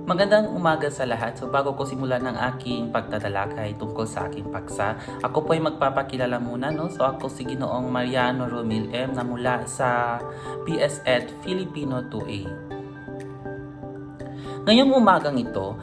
Magandang umaga sa lahat. So bago ko simulan ng aking pagtatalakay tungkol sa aking paksa, ako po ay magpapakilala muna. No? So ako si Ginoong Mariano Romil M na mula sa PSET Filipino 2A. Ngayong umagang ito,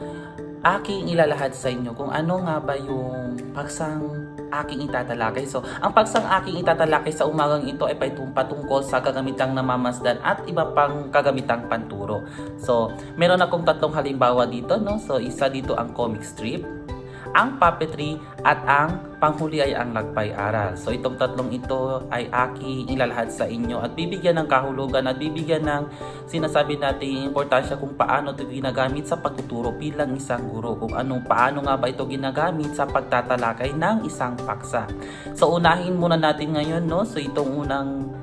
aking ilalahad sa inyo kung ano nga ba yung paksang aking itatalakay. So, ang paksang aking itatalakay sa umagang ito ay patungkol sa kagamitang namamasdan at iba pang kagamitang panturo. So, meron akong tatlong halimbawa dito, no? So, isa dito ang comic strip, ang puppetry, at ang panghuli ay ang lagpay-aral. So, itong tatlong ito ay aking ilalahad sa inyo at bibigyan ng kahulugan at bibigyan ng sinasabi natin importansya kung paano ito ginagamit sa pagtuturo bilang isang guro. Kung paano nga ba ito ginagamit sa pagtatalakay ng isang paksa. So, unahin muna natin ngayon, no? So, itong unang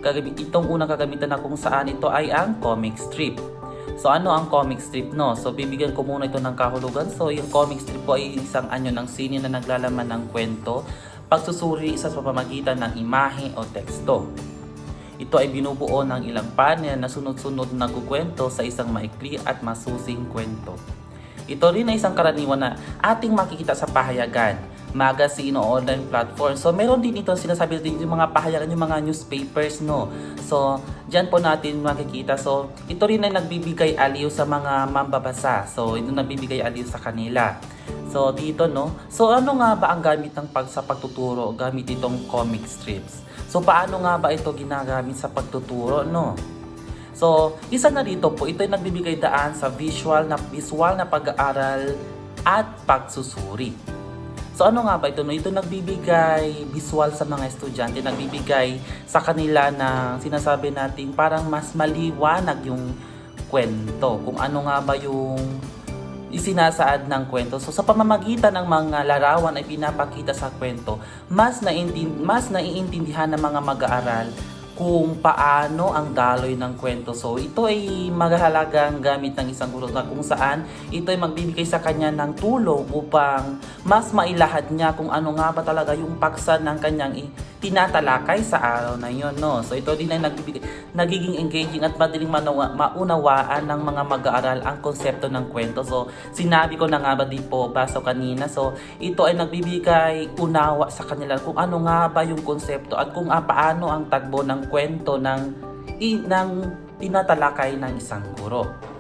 kagamitan na kung saan ito ay ang comic strip. So ano ang comic strip, no? So bibigyan ko muna ito ng kahulugan. So yung comic strip po ay isang anyo ng sine na naglalaman ng kwento, pagsusuri sa pamamagitan ng imahe o teksto. Ito ay binubuo ng ilang panel na sunod-sunod na kukwento sa isang maikli at masusing kwento. Ito rin ay isang karaniwan na ating makikita sa pahayagan, magazine o online platform. So meron din ito, sinasabi din yung mga pahayagan, yung mga newspapers, no? So diyan po natin makikita. So ito rin ay nagbibigay aliw sa mga mambabasa. So ito nagbibigay aliw sa kanila. So dito, no? So ano nga ba ang gamit ng sa pagtuturo gamit itong comic strips? So paano nga ba ito ginagamit sa pagtuturo, no? So isa na dito po, ito ay nagbibigay daan sa visual na pag-aaral at pagsusuri. So ano nga ba ito? No? Ito nagbibigay visual sa mga estudyante, nagbibigay sa kanila na sinasabi natin parang mas maliwanag yung kwento. Kung ano nga ba yung isinasaad ng kwento. So sa pamamagitan ng mga larawan ay pinapakita sa kwento, mas naiintindihan ng mga mag-aaral kung paano ang daloy ng kwento. So ito ay mahalagang gamit ng isang guro na kung saan ito ay magbibigay sa kanya ng tulong upang mas mailahad niya kung ano nga ba talaga yung paksa ng kanyang tinatalakay sa araw na yon, no? So ito din ay nagiging engaging at madaling maunawaan ng mga mag-aaral ang konsepto ng kwento. So sinabi ko na nga ba di po baso kanina. So ito ay nagbibigay unawa sa kanila kung ano nga ba yung konsepto at kung paano ang tagbo ng kwento ng tinatalakay ng isang guro.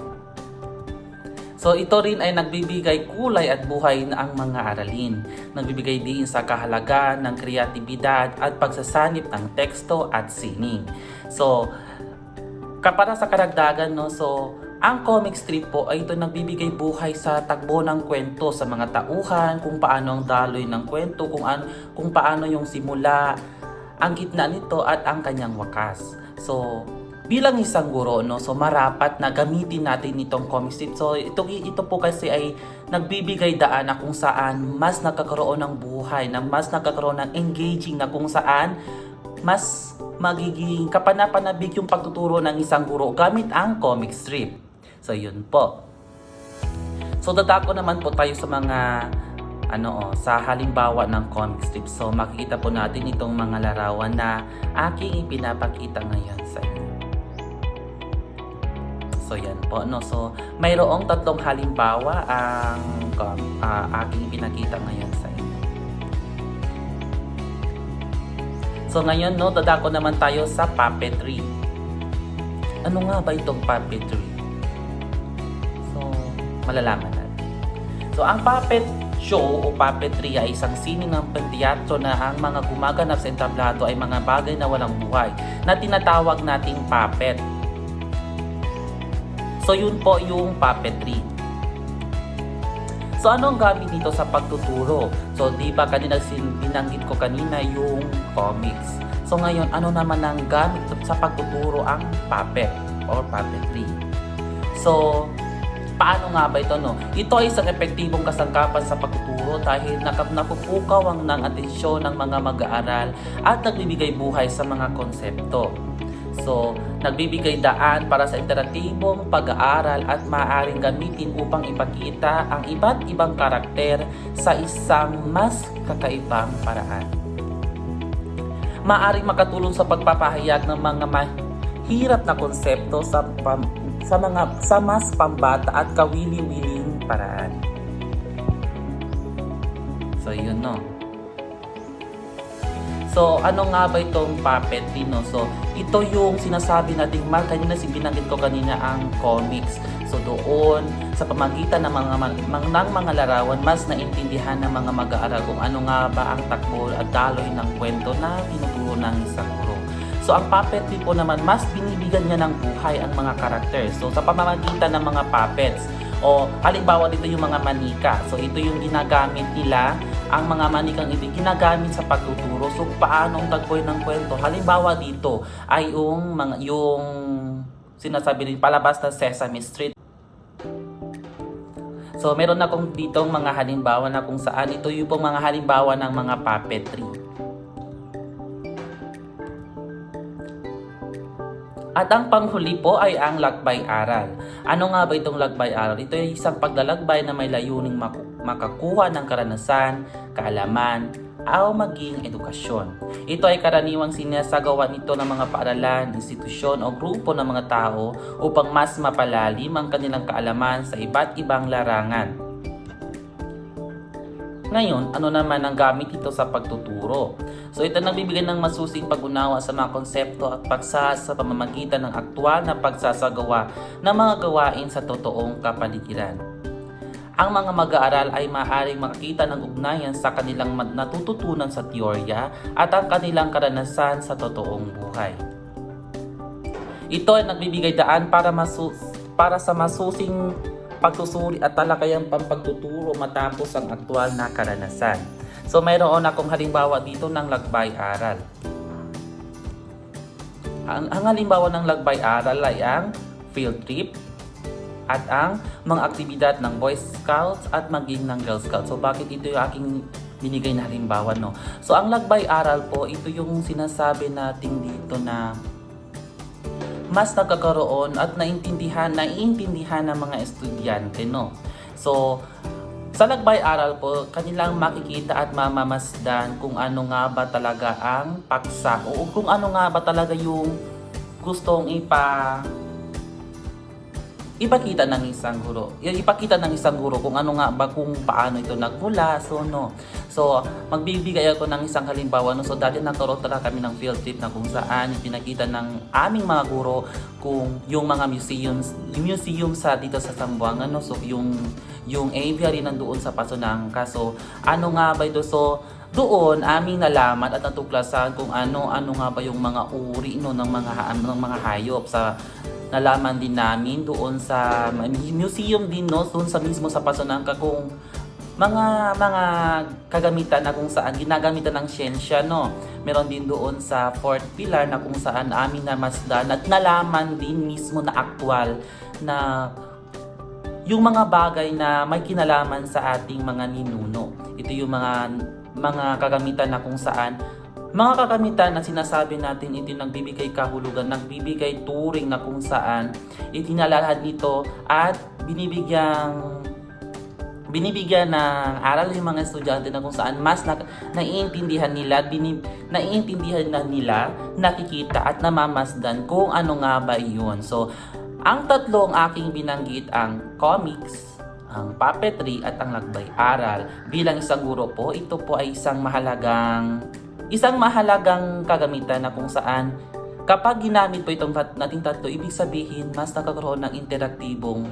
So ito rin ay nagbibigay kulay at buhay na ang mga aralin. Nagbibigay din sa kahalagahan ng kreatibidad at pagsasanip ng teksto at sining. So para sa karagdagan, no, so ang comic strip po ay ito nagbibigay buhay sa tagbo ng kwento sa mga tauhan, kung paano ang daloy ng kwento, kung paano yung simula, ang gitna nito at ang kanyang wakas. So bilang isang guro, no, so marapat na gamitin natin itong comic strip. So ito po kasi ay nagbibigay daan na kung saan mas nagkakaroon ng buhay, na mas nagkakaroon ng engaging, na kung saan mas magiging kapanapanabik yung pagtuturo ng isang guro gamit ang comic strip. So yun po. So dadako naman po tayo sa mga sa halimbawa ng comic strip. So makikita po natin itong mga larawan na aking ipinapakita ngayon sa inyo. So yan po, no. So mayroong tatlong halimbawa ang aking pinakita ngayon sa inyo. So ngayon, no, dadako naman tayo sa puppetry. Ano nga ba itong puppetry? So malalaman natin. So ang puppet show o puppetry ay isang sining ng teatro na ang mga gumaganap sa entablado ay mga bagay na walang buhay na tinatawag nating puppet. So yun po yung puppetry. So ano ang gamit dito sa pagtuturo? So di ba kanina binanggit ko kanina yung comics. So ngayon, ano naman ang gamit sa pagtuturo ang puppet or puppetry? So paano nga ba ito, no? Ito ay isang epektibong kasangkapan sa pagtuturo dahil napupukaw ng atensyon ng mga mag-aaral at nagbibigay buhay sa mga konsepto. So, nagbibigay daan para sa interaktibong pag-aaral at maaaring gamitin upang ipakita ang iba't ibang karakter sa isang mas kakaibang paraan. Maaaring makatulong sa pagpapahayag ng mga mahirap na konsepto sa sa mas pambata at kawili-wiling paraan. So yun no. So, ano nga ba itong puppetry, no? So, ito yung sinasabi nating kanina, binanggit ko kanina ang comics. So, doon, sa pamagitan ng mga larawan, mas naintindihan ng mga mag-aaral kung ano nga ba ang takbo at daloy ng kwento na tinuturo ng isang guro. So, ang puppetry po naman, mas binibigyan niya ng buhay ang mga characters. So, sa pamamagitan ng mga puppets, o halimbawa dito yung mga manika. So, ito yung ginagamit nila. Ang mga manikang ito ginagamit sa pagtuturo. So, paano ang tagboy ng kwento? Halimbawa dito ay yung sinasabi rin palabas ng Sesame Street. So, meron akong ditong mga halimbawa na kung saan ito yung pong mga halimbawa ng mga puppetry. At ang panghuli po ay ang lakbay-aral. Ano nga ba itong lakbay-aral? Ito ay isang paglalakbay na may layuning makakuha ng karanasan, kaalaman, o maging edukasyon. Ito ay karaniwang sinasagawa nito ng mga paaralan, institusyon o grupo ng mga tao upang mas mapalalim ang kanilang kaalaman sa iba't ibang larangan. Ngayon, ano naman ang gamit ito sa pagtuturo? So ito nagbibigay ng masusing pag-unawa sa mga konsepto at paksa sa pamamagitan ng aktwal na pagsasagawa ng mga gawain sa totoong kapaligiran. Ang mga mag-aaral ay maaaring makakita ng ugnayan sa kanilang natututunan sa teorya at ang kanilang karanasan sa totoong buhay. Ito ay nagbibigay daan para sa masusing pagsusuri at talakayang pampagtuturo matapos ang aktwal na karanasan. So mayroon akong halimbawa dito ng lakbay-aral. Ang halimbawa ng lakbay-aral ay ang field trip at ang mga aktibidad ng Boy Scouts at maging ng Girl Scouts. So bakit ito yung aking binigay na halimbawa, no? So ang lakbay-aral po, ito yung sinasabi natin dito na mas nagkakaroon at naiintindihan ng mga estudyante, no? So, sa lakbay-aral po, kanilang makikita at mamamasdan kung ano nga ba talaga ang paksa o kung ano nga ba talaga yung gustong ipakita ng isang guro. Ipakita ng isang guro kung ano nga ba, kung paano ito nagmula. So, no. So, magbibigay ako ng isang halimbawa. No? So, dati nagkaroon talaga kami ng field trip na kung saan pinakita ng aming mga guro kung yung mga museum sa dito sa Zamboanga. No? So, yung aviary nandoon sa Pasunangka. So, ano nga ba ito? So, doon aming nalaman at natuklasan kung ano nga ba yung mga uri, no, ng mga hayop. Sa nalaman din namin doon sa museum din, no, doon sa mismo sa Pasunangka kung mga kagamitan na kung saan ginagamitan ng siyensya, no. Meron din doon sa Fourth Pillar na kung saan aming namasdan at nalaman din mismo na aktwal na yung mga bagay na may kinalaman sa ating mga ninuno. Ito yung mga kagamitan na kung saan mga kagamitan na sinasabi natin ito nagbibigay kahulugan, nagbibigay turing na kung saan itinalahad nito at binibigyan ng aral yung mga estudyante na kung saan mas naiintindihan nila, nakikita at namamasdan kung ano nga ba iyon. So, ang tatlong aking binanggit, ang comics, ang puppetry at ang lakbay-aral. Bilang isang guro po, ito po ay isang mahalagang kagamitan na kung saan kapag ginamit po itong nating tatlo, ibig sabihin mas nakakaroon ng interaktibong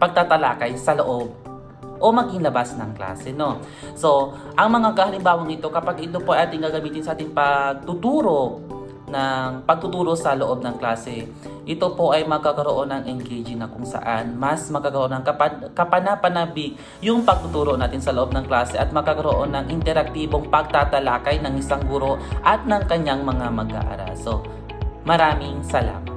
pagtatalakay sa loob o maging labas ng klase, no? So, ang mga kahalimbawang ito, kapag ito po ay ating gagamitin sa ating pagtuturo sa loob ng klase, ito po ay magkakaroon ng engaging na kung saan mas magkakaroon ng kapanapanabik yung pagtuturo natin sa loob ng klase at magkakaroon ng interaktibong pagtatalakay ng isang guro at ng kanyang mga mag-aaral. So, maraming salamat.